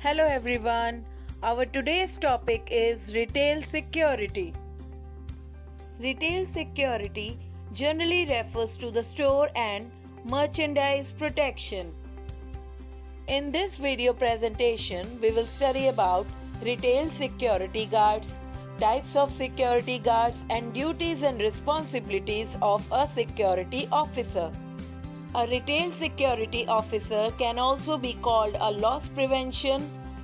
Hello everyone. Our today's topic is retail security. Retail security generally refers to the store and merchandise protection. In this video presentation, we will study about retail security guards, types of security guards, and duties and responsibilities of a security officer. A retail security officer can also be called a loss prevention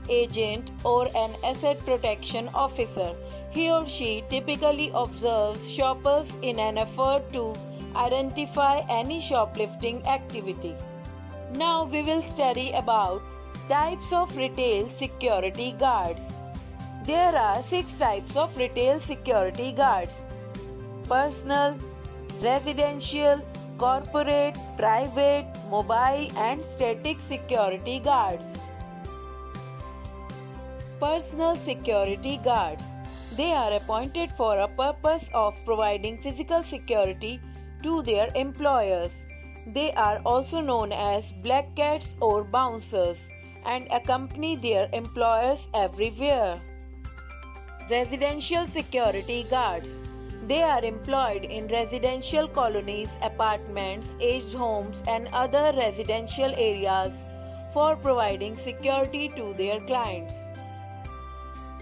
agent or an asset protection officer. He or she typically observes shoppers in an effort to identify any shoplifting activity. Now we will study about types of retail security guards. There are 6 types of retail security guards: personal, residential, corporate, private, mobile, and static security guards. Personal security guards. They are appointed for a purpose of providing physical security to their employers. They are also known as black cats or bouncers and accompany their employers everywhere. Residential security guards. They are employed in residential colonies, apartments, aged homes, and other residential areas for providing security to their clients.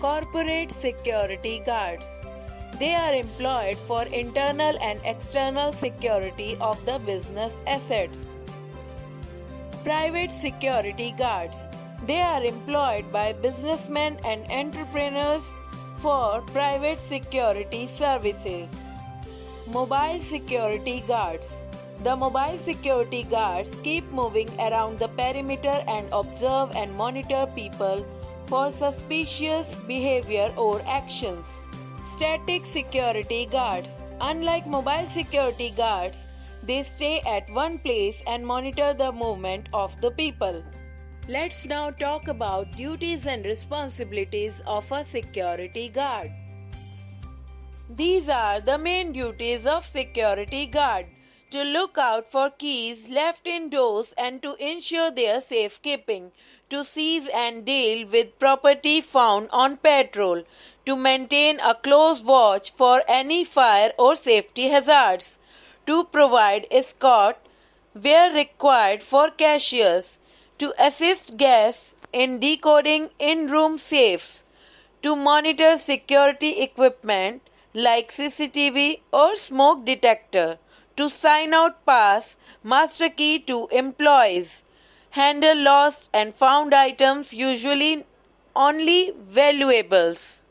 Corporate security guards. They are employed for internal and external security of the business assets. Private security guards. They are employed by businessmen and entrepreneurs for private security services. Mobile security guards. The mobile security guards keep moving around the perimeter and observe and monitor people for suspicious behavior or actions. Static security guards. Unlike mobile security guards, they stay at one place and monitor the movement of the people. Let's now talk about duties and responsibilities of a security guard. These are the main duties of security guard: to look out for keys left in doors and to ensure their safekeeping, to seize and deal with property found on patrol, to maintain a close watch for any fire or safety hazards, to provide escort where required for cashiers, to assist guests in decoding in-room safes, to monitor security equipment like CCTV or smoke detector, to sign out pass master key to employees, handle lost and found items, usually only valuables.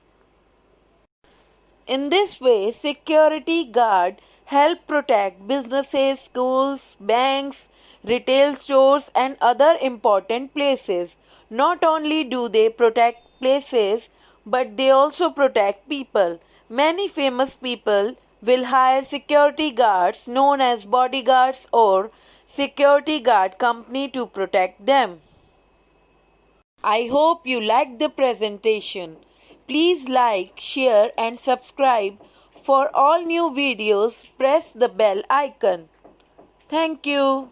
In this way, security guard help protect businesses, schools, banks, retail stores, and other important places. Not only do they protect places, but they also protect people. Many famous people will hire security guards known as bodyguards or security guard company to protect them. I hope you liked the presentation. Please like, share, and subscribe. For all new videos, press the bell icon. Thank you.